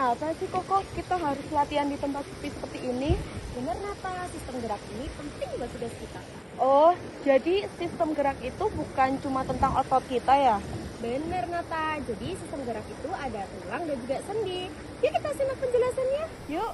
kenapa sih kok kita harus latihan di tempat sepi seperti ini? Bener Nata, sistem gerak ini penting buat tugas kita. Oh, jadi sistem gerak itu bukan cuma tentang otot kita ya? Bener Nata, jadi sistem gerak itu ada tulang dan juga sendi. Yuk kita simak penjelasannya. Yuk.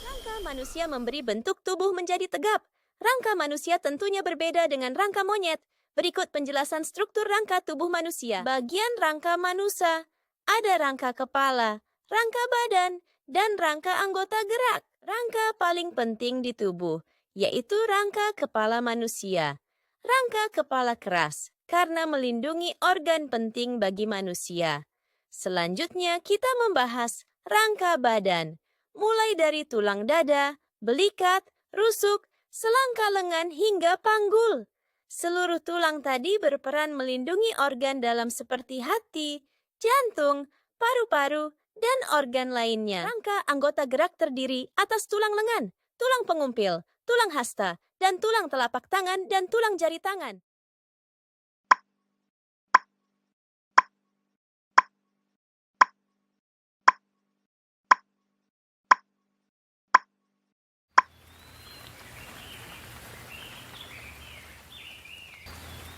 Rangka manusia memberi bentuk tubuh menjadi tegap. Rangka manusia tentunya berbeda dengan rangka monyet. Berikut penjelasan struktur rangka tubuh manusia. Bagian rangka manusia, ada rangka kepala, rangka badan, dan rangka anggota gerak. Rangka paling penting di tubuh, yaitu rangka kepala manusia. Rangka kepala keras, karena melindungi organ penting bagi manusia. Selanjutnya kita membahas rangka badan. Mulai dari tulang dada, belikat, rusuk, selangka lengan hingga panggul. Seluruh tulang tadi berperan melindungi organ dalam seperti hati, jantung, paru-paru, dan organ lainnya. Rangka anggota gerak terdiri atas tulang lengan, tulang pengumpil, tulang hasta, dan tulang telapak tangan dan tulang jari tangan.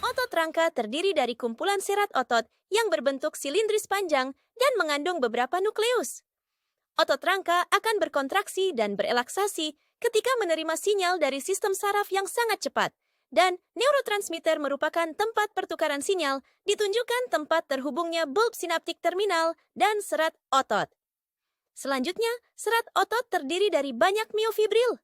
Otot rangka terdiri dari kumpulan serat otot yang berbentuk silindris panjang dan mengandung beberapa nukleus. Otot rangka akan berkontraksi dan berelaksasi ketika menerima sinyal dari sistem saraf yang sangat cepat, dan neurotransmitter merupakan tempat pertukaran sinyal, ditunjukkan tempat terhubungnya bulb sinaptik terminal dan serat otot. Selanjutnya, serat otot terdiri dari banyak miofibril.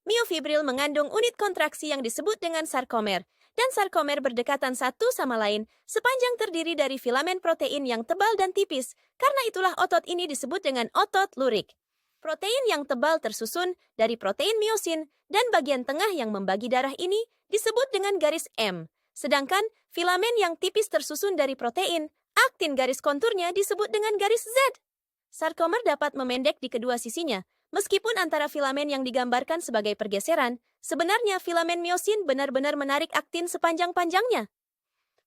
Miofibril mengandung unit kontraksi yang disebut dengan sarkomer, dan sarkomer berdekatan satu sama lain sepanjang terdiri dari filamen protein yang tebal dan tipis. Karena itulah otot ini disebut dengan otot lurik. Protein yang tebal tersusun dari protein miosin, dan bagian tengah yang membagi darah ini disebut dengan garis M. Sedangkan filamen yang tipis tersusun dari protein, aktin garis konturnya disebut dengan garis Z. Sarkomer dapat memendek di kedua sisinya. Meskipun antara filamen yang digambarkan sebagai pergeseran, sebenarnya filamen miosin benar-benar menarik aktin sepanjang-panjangnya.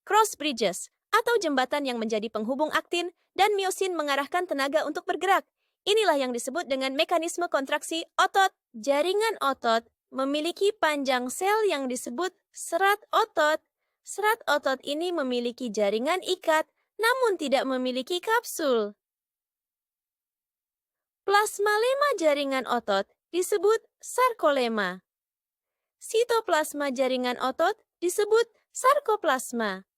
Cross bridges, atau jembatan yang menjadi penghubung aktin dan miosin mengarahkan tenaga untuk bergerak. Inilah yang disebut dengan mekanisme kontraksi otot. Jaringan otot memiliki panjang sel yang disebut serat otot. Serat otot ini memiliki jaringan ikat, namun tidak memiliki kapsul. Plasmalema jaringan otot disebut sarkolema. Sitoplasma jaringan otot disebut sarkoplasma.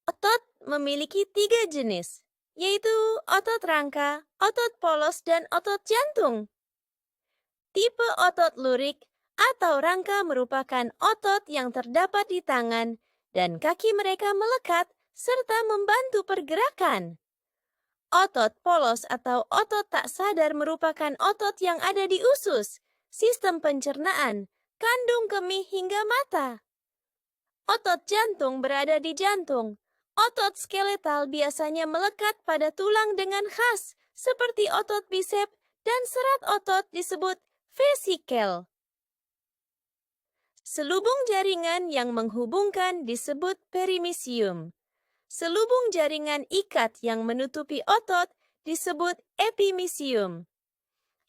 Otot memiliki 3 jenis, yaitu otot rangka, otot polos, dan otot jantung. Tipe otot lurik atau rangka merupakan otot yang terdapat di tangan dan kaki mereka melekat serta membantu pergerakan. Otot polos atau otot tak sadar merupakan otot yang ada di usus, sistem pencernaan, kandung kemih hingga mata. Otot jantung berada di jantung. Otot skeletal biasanya melekat pada tulang dengan khas, seperti otot bisep, dan serat otot disebut vesikel. Selubung jaringan yang menghubungkan disebut perimisium. Selubung jaringan ikat yang menutupi otot disebut epimisium.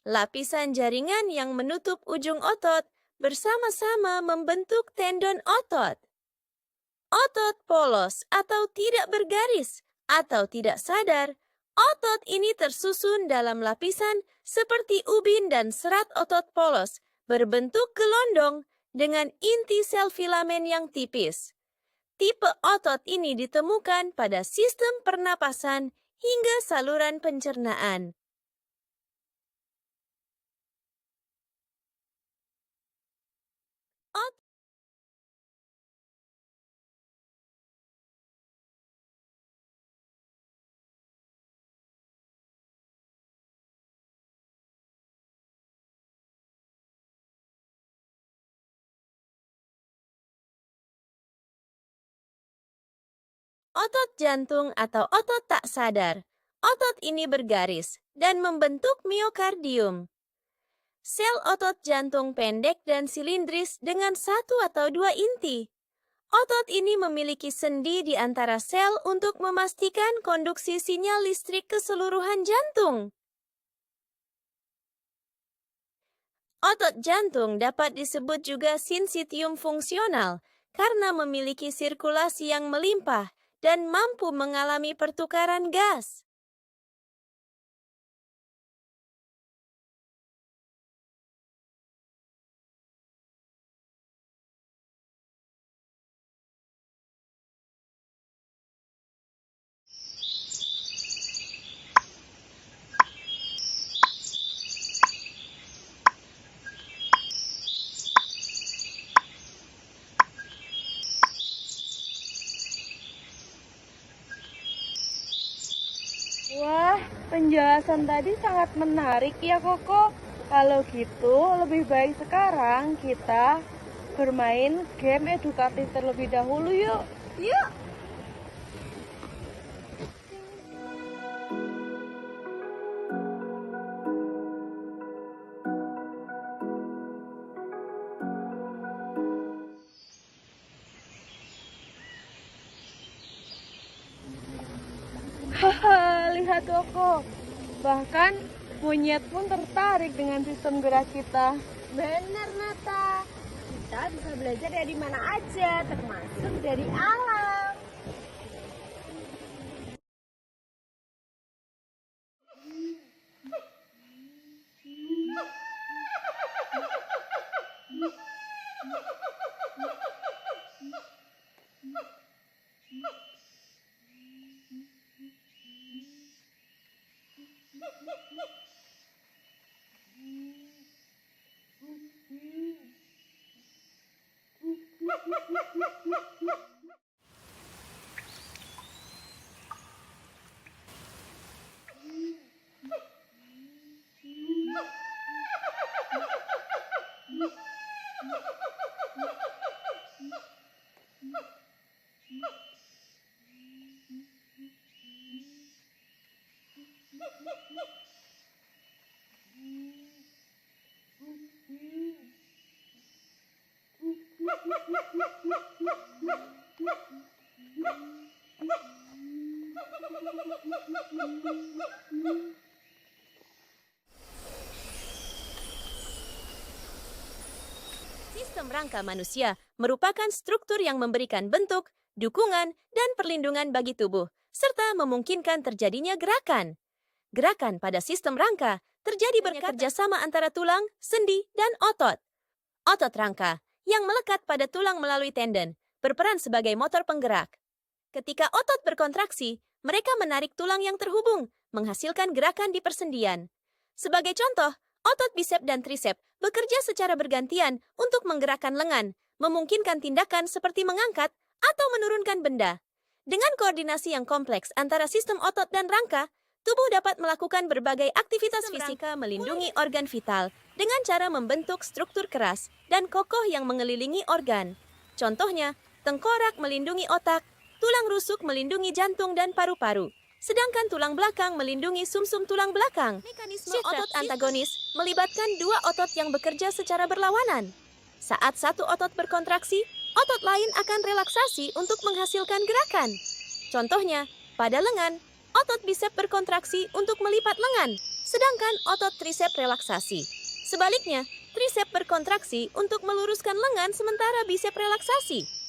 Lapisan jaringan yang menutup ujung otot bersama-sama membentuk tendon otot. Otot polos atau tidak bergaris atau tidak sadar, otot ini tersusun dalam lapisan seperti ubin dan serat otot polos berbentuk gelondong dengan inti sel filamen yang tipis. Tipe otot ini ditemukan pada sistem pernapasan hingga saluran pencernaan. Otot jantung atau otot tak sadar. Otot ini bergaris dan membentuk miokardium. Sel otot jantung pendek dan silindris dengan 1 atau 2 inti. Otot ini memiliki sendi di antara sel untuk memastikan konduksi sinyal listrik ke seluruhan jantung. Otot jantung dapat disebut juga sinsitium fungsional karena memiliki sirkulasi yang melimpah dan mampu mengalami pertukaran gas. Wah, penjelasan tadi sangat menarik ya Koko. Kalau gitu, lebih baik sekarang kita bermain game edukatif terlebih dahulu yuk. Yuk! Haha, lihat Koko. Bahkan monyet pun tertarik dengan sistem gerak kita. Benar, Nata. Kita bisa belajar dari mana aja, termasuk dari alam. Sistem rangka manusia merupakan struktur yang memberikan bentuk, dukungan, dan perlindungan bagi tubuh, serta memungkinkan terjadinya gerakan. Gerakan pada sistem rangka terjadi berkat kerjasama antara tulang, sendi, dan otot. Otot rangka, yang melekat pada tulang melalui tendon, berperan sebagai motor penggerak. Ketika otot berkontraksi, mereka menarik tulang yang terhubung, menghasilkan gerakan di persendian. Sebagai contoh, otot bisep dan trisep bekerja secara bergantian untuk menggerakkan lengan, memungkinkan tindakan seperti mengangkat atau menurunkan benda. Dengan koordinasi yang kompleks antara sistem otot dan rangka, tubuh dapat melakukan berbagai aktivitas fisik melindungi organ vital dengan cara membentuk struktur keras dan kokoh yang mengelilingi organ. Contohnya, tengkorak melindungi otak, tulang rusuk melindungi jantung dan paru-paru, sedangkan tulang belakang melindungi sumsum tulang belakang. Mekanisme otot antagonis melibatkan dua otot yang bekerja secara berlawanan. Saat satu otot berkontraksi, otot lain akan relaksasi untuk menghasilkan gerakan. Contohnya, pada lengan, otot bisep berkontraksi untuk melipat lengan, sedangkan otot trisep relaksasi. Sebaliknya, trisep berkontraksi untuk meluruskan lengan sementara bisep relaksasi.